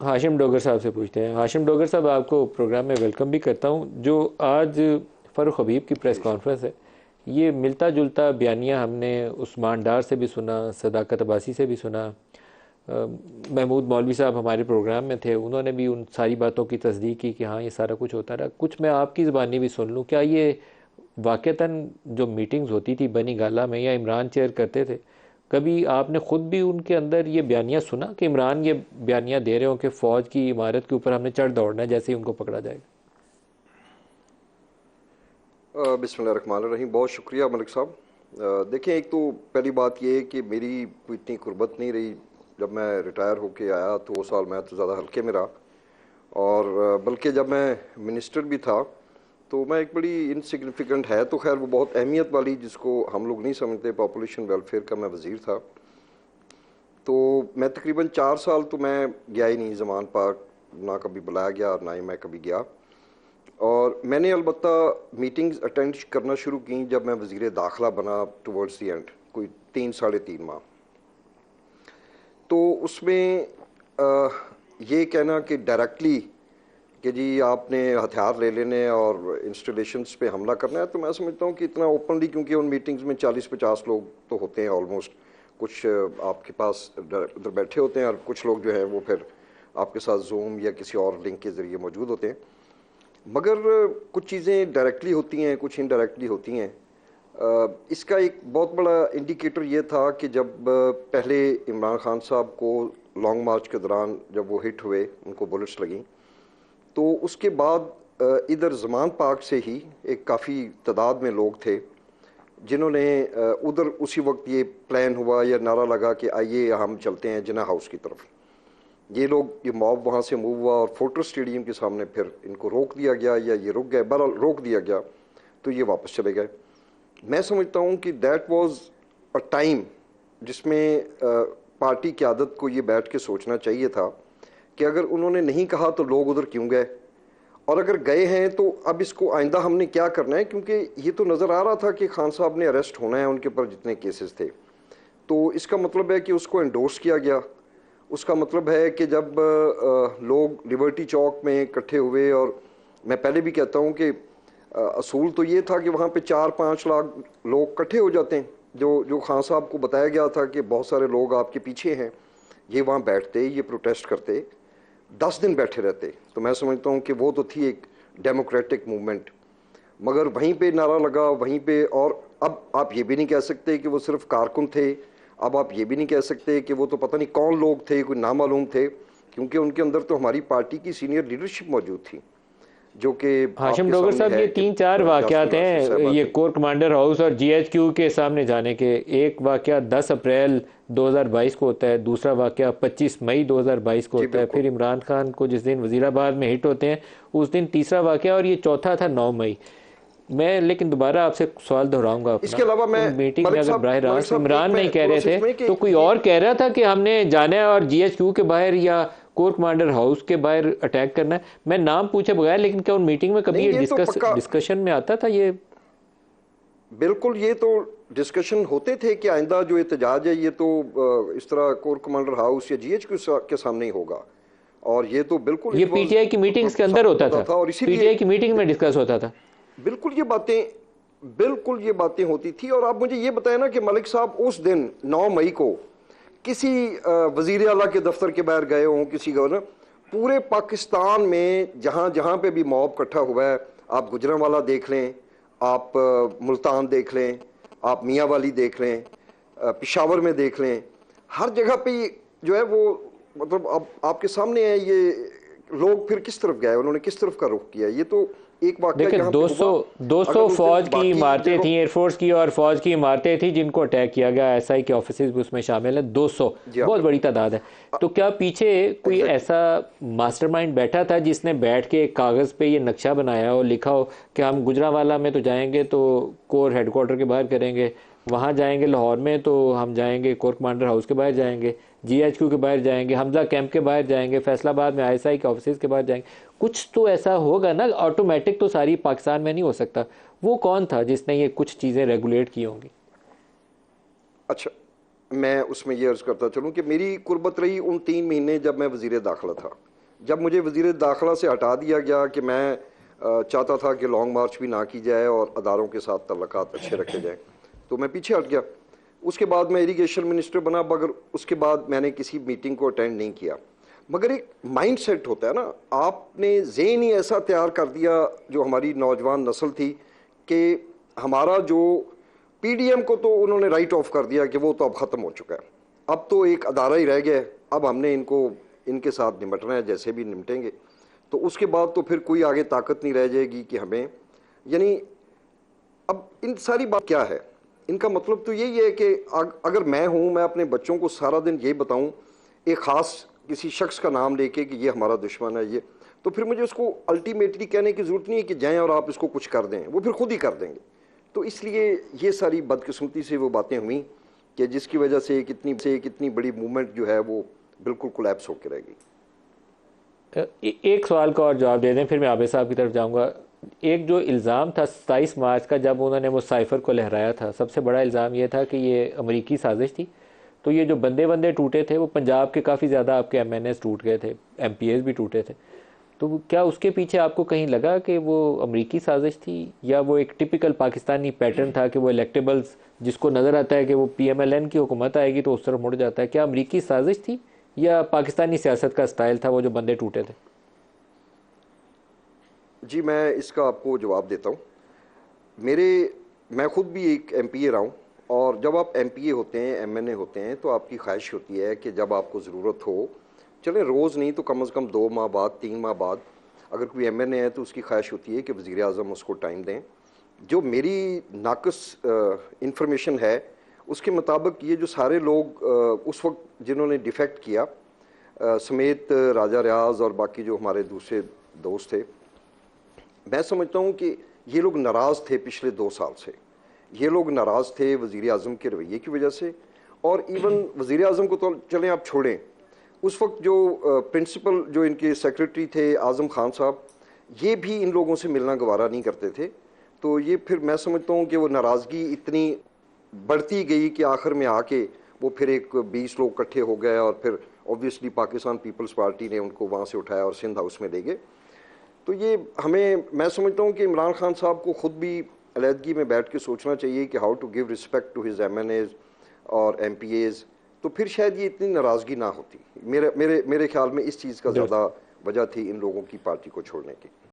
हाशिम डोगर साहब से पूछते हैं। हाशिम डोगर साहब, आपको प्रोग्राम में वेलकम भी करता हूँ। जो आज फ़ारूक हबीब की प्रेस जी कॉन्फ्रेंस है, ये मिलता जुलता बयानिया हमने उस्मान डार से भी सुना, सदाकत अब्बासी से भी सुना। महमूद मौलवी साहब हमारे प्रोग्राम में थे, उन्होंने भी उन सारी बातों की तस्दीक की कि हाँ ये सारा कुछ होता रहा। कुछ मैं आपकी ज़बानी भी सुन लूँ, क्या ये वाक़तन जो मीटिंग्स होती थी बनी गाला में या इमरान चेयर करते थे, कभी आपने ख़ुद भी उनके अंदर ये बयानिया सुना कि इमरान ये बयानिया दे रहे हो कि फ़ौज की इमारत के ऊपर हमने चढ़ दौड़ना है जैसे ही उनको पकड़ा जाएगा? बिस्मिल्लाहिर्रहमानिर्रहीम। बहुत शुक्रिया मलिक साहब। देखें, एक तो पहली बात ये है कि मेरी कोई इतनी कुर्बत नहीं रही। जब मैं रिटायर होके आया तो वो साल मैं तो ज़्यादा हल्के में रहा, और बल्कि जब मैं मिनिस्टर भी था तो मैं एक बड़ी इनसिग्निफिकेंट है तो खैर वो बहुत अहमियत वाली, जिसको हम लोग नहीं समझते, पॉपुलेशन वेलफेयर का मैं वज़ीर था। तो मैं तकरीबन 4 साल तो मैं गया ही नहीं ज़मान पार्क, ना कभी बुलाया गया और ना ही मैं कभी गया। और मैंने अलबत्ता मीटिंग्स अटेंड करना शुरू की जब मैं वज़ीर दाखिला बना, टुवर्ड्स दी एंड, कोई 3 साढ़े 3 माह। तो उसमें ये कहना कि डायरेक्टली कि जी आपने हथियार ले लेने और इंस्टॉलेशंस पे हमला करना है, तो मैं समझता हूँ कि इतना ओपनली, क्योंकि उन मीटिंग्स में 40-50 लोग तो होते हैं ऑलमोस्ट, कुछ आपके पास उधर बैठे होते हैं और कुछ लोग जो हैं वो फिर आपके साथ जूम या किसी और लिंक के ज़रिए मौजूद होते हैं। मगर कुछ चीज़ें डायरेक्टली होती हैं, कुछ इनडायरेक्टली होती हैं। इसका एक बहुत बड़ा इंडिकेटर ये था कि जब पहले इमरान खान साहब को लॉन्ग मार्च के दौरान जब वो हिट हुए, उनको बुलेट्स लगी, तो उसके बाद इधर ज़मान पार्क से ही एक काफ़ी तादाद में लोग थे जिन्होंने उधर उसी वक्त ये प्लान हुआ या नारा लगा कि आइए हम चलते हैं जिन्ना हाउस की तरफ। ये लोग, ये मॉब वहाँ से मूव हुआ और फोर्ट्रेस स्टेडियम के सामने फिर इनको रोक दिया गया, या ये रुक गए, बहरहाल रोक दिया गया, तो ये वापस चले गए। मैं समझता हूँ कि दैट वाज अ टाइम जिसमें पार्टी क़यादत को ये बैठ के सोचना चाहिए था कि अगर उन्होंने नहीं कहा तो लोग उधर क्यों गए, और अगर गए हैं तो अब इसको आइंदा हमने क्या करना है, क्योंकि ये तो नज़र आ रहा था कि खान साहब ने अरेस्ट होना है, उनके ऊपर जितने केसेस थे। तो इसका मतलब है कि उसको एंडोर्स किया गया। उसका मतलब है कि जब लोग लिबर्टी चौक में इकट्ठे हुए, और मैं पहले भी कहता हूँ कि असूल तो ये था कि वहाँ पे 4-5 लाख लोग इकट्ठे हो जाते हैं, जो जो खान साहब को बताया गया था कि बहुत सारे लोग आपके पीछे हैं, ये वहाँ बैठते, ये प्रोटेस्ट करते, 10 दिन बैठे रहते, तो मैं समझता हूँ कि वो तो थी एक डेमोक्रेटिक मूवमेंट। मगर वहीं पे नारा लगा, वहीं पे, और अब आप ये भी नहीं कह सकते कि वो सिर्फ कारकुन थे, अब आप ये भी नहीं कह सकते कि वो तो पता नहीं कौन लोग थे, कोई नामालूम थे, क्योंकि उनके अंदर तो हमारी पार्टी की सीनियर लीडरशिप मौजूद थी, जो कि हाशिम आपके डोगर सामने साहब, है ये कि 3-4 जासमीन वाक़यात राशिद हैं साहबा ये थी। कोर कमांडर हाउस और जीएचक्यू के सामने जाने के। एक वाक़या 10 अप्रैल 2022 को होता है, दूसरा वाक़या 25 मई 2022 को जी होता है, बिल्कुल। फिर इमरान खान को जिस दिन वज़ीराबाद में हिट होते हैं उस दिन तीसरा वाक़या, और ये चौथा था 9 मई। मैं लेकिन दोबारा आपसे सवाल दोहराऊंगा इसके अपना। अलावा मैं, उन मीटिंग में मलिक अगर साहब, बराह मलिक रास्त साहब, एक इमरान मैं नहीं कह थोड़ा रहे सा थे इसमें कि तो कोई ये, और कह रहा था कि हमने जाना है और जीएचक्यू के बाहर या कोर कमांडर हाउस के बाहर अटैक करना है? मैं नाम पूछे बगैर, लेकिन क्या उन मीटिंग में कभी नहीं ये ये तो पक्का, डिस्कशन में आता था ये? बिल्कुल ये तो डिस्कशन होते थे कि आइंदा जो एहतजाज है ये तो इस तरह कोर कमांडर हाउस या जीएचक्यू के सामने ही होगा, और ये तो बिल्कुल ये इट वाज पीटीआई की मीटिंग्स के अंदर साफ होता पता था? था, और इसीलिए पीटीआई की मीटिंग में डिस्कस होता था? बिल्कुल ये बातें, बिल्कुल ये बातें होती थी। और आप मुझे ये बताएं ना कि मलिक साहब उस दिन 9 मई को किसी वजीर आला के दफ्तर के बाहर गए हों, किसी गवर्नर, पूरे पाकिस्तान में जहाँ जहाँ पे भी मॉब इकट्ठा हुआ है, आप गुजरांवाला देख लें, आप मुल्तान देख लें, आप मियाँ वाली देख लें, पिशावर में देख लें, हर जगह पे जो है वो, मतलब अब आपके सामने है ये, लोग फिर किस तरफ गए, उन्होंने किस तरफ का रुख किया, ये तो एक वाकया देखिए, यहाँ पे 200 हुआ। 200 अगर उस दिन फौज की बाकी इमारतें जगह, थी, एयरफोर्स की और फौज की इमारतें थी जिनको अटैक किया गया। एसआई के ऑफिसेज भी उसमें शामिल हैं। 200 जी हाँ बहुत बड़ी बिल्कुल, तादाद है। तो क्या पीछे कोई एग्जैक्टली। ऐसा मास्टरमाइंड बैठा था जिसने बैठ के एक कागज़ पे ये नक्शा बनाया हो, लिखा हो कि हम गुजरांवाला में तो जाएंगे तो कोर हेडक्वार्टर के बाहर करेंगे, वहाँ जाएंगे लाहौर में तो हम जाएंगे कोर कमांडर हाउस के बाहर जाएंगे, जीएचक्यू के बाहर जाएंगे, हमजा कैंप के बाहर जाएंगे, फैसलाबाद में आईएसआई के ऑफिस के बाहर जाएंगे? कुछ तो ऐसा होगा ना, ऑटोमेटिक तो सारी पाकिस्तान में नहीं हो सकता। वो कौन था जिसने ये कुछ चीज़ें रेगुलेट की होंगी? अच्छा, मैं उसमें ये अर्ज करता चलूँ कि मेरी कुर्बत रही उन 3 महीने जब मैं वजीर दाखिला था। जब मुझे वज़ीर दाखिला से हटा दिया गया कि मैं चाहता था कि लॉन्ग मार्च भी ना की जाए और अदारों के साथ तल्लुकात अच्छे रखे जाएँ, तो मैं पीछे हट गया। उसके बाद मैं इरिगेशन मिनिस्टर बना, मगर उसके बाद मैंने किसी मीटिंग को अटेंड नहीं किया। मगर एक माइंड सेट होता है ना, आपने ज़हन ही ऐसा तैयार कर दिया जो हमारी नौजवान नस्ल थी कि हमारा जो पीडीएम को तो उन्होंने राइट ऑफ कर दिया कि वो तो अब ख़त्म हो चुका है, अब तो एक अदारा ही रह गया है, अब हमने इनके साथ निपटना है, जैसे भी निपटेंगे। तो उसके बाद तो फिर कोई आगे ताकत नहीं रह जाएगी कि हमें, यानी अब इन सारी बात क्या है, इनका मतलब तो यही है कि अगर मैं हूं, मैं अपने बच्चों को सारा दिन ये बताऊं एक ख़ास किसी शख्स का नाम लेके कि ये हमारा दुश्मन है, ये, तो फिर मुझे उसको अल्टीमेटली कहने की ज़रूरत नहीं है कि जाएं और आप इसको कुछ कर दें, वो फिर खुद ही कर देंगे। तो इसलिए ये सारी बदकिस्मती से वो बातें हुई कि जिसकी वजह से एक इतनी बड़ी मूवमेंट जो है वो बिल्कुल कोलैप्स होकर रहेगी। एक सवाल का और जवाब दे दें, फिर मैं आबिद साहब की तरफ जाऊंगा। एक जो इल्ज़ाम था 27 मार्च का, जब उन्होंने वो साइफ़र को लहराया था, सबसे बड़ा इल्ज़ाम ये था कि ये अमरीकी साजिश थी। तो ये जो बंदे बंदे टूटे थे, वो पंजाब के काफ़ी ज़्यादा आपके एमएनएस टूट गए थे, एमपीएस भी टूटे थे। तो क्या उसके पीछे आपको कहीं लगा कि वो अमरीकी साजिश थी, या वो एक टिपिकल पाकिस्तानी पैटर्न था कि वो इलेक्टेबल्स जिसको नज़र आता है कि वो पीएमएलएन की हुकूमत आएगी तो उस तरफ मुड़ जाता है? क्या अमरीकी साजिश थी या पाकिस्तानी सियासत का स्टाइल था वो जो बंदे टूटे थे? जी, मैं इसका आपको जवाब देता हूँ। मैं खुद भी एक एमपीए रहा हूँ, और जब आप एमपीए होते हैं, एमएनए होते हैं, तो आपकी ख्वाहिश होती है कि जब आपको ज़रूरत हो, चले रोज़ नहीं तो कम से कम 2 माह बाद, 3 माह बाद, अगर कोई एमएनए है तो उसकी ख्वाहिश होती है कि वज़ीर आज़म उसको टाइम दें। जो मेरी नाक़िस इंफॉर्मेशन है उसके मुताबिक ये जो सारे लोग उस वक्त जिन्होंने डिफेक्ट किया, समेत राजा रियाज और बाकी जो हमारे दूसरे दोस्त थे, मैं समझता हूँ कि ये लोग नाराज़ थे पिछले 2 साल से। ये लोग नाराज़ थे वज़ीर आज़म के रवैये की वजह से, और इवन वज़ीर आज़म को तो चलें आप छोड़ें, उस वक्त जो प्रिंसिपल जो इनके सेक्रेटरी थे आज़म खान साहब, ये भी इन लोगों से मिलना गवारा नहीं करते थे। तो ये फिर मैं समझता हूँ कि वो नाराज़गी इतनी बढ़ती गई कि आखिर में आके वो फिर एक 20 लोग इकट्ठे हो गए, और फिर ऑब्वियसली पाकिस्तान पीपल्स पार्टी ने उनको वहाँ से उठाया और सिंध हाउस में ले गए। तो ये मैं समझता हूँ कि इमरान खान साहब को खुद भी अलहदगी में बैठ के सोचना चाहिए कि how to give respect to his MNAs और एमपीएज, तो फिर शायद ये इतनी नाराज़गी ना होती। मेरे ख्याल में इस चीज़ का ज़्यादा वजह थी इन लोगों की पार्टी को छोड़ने की।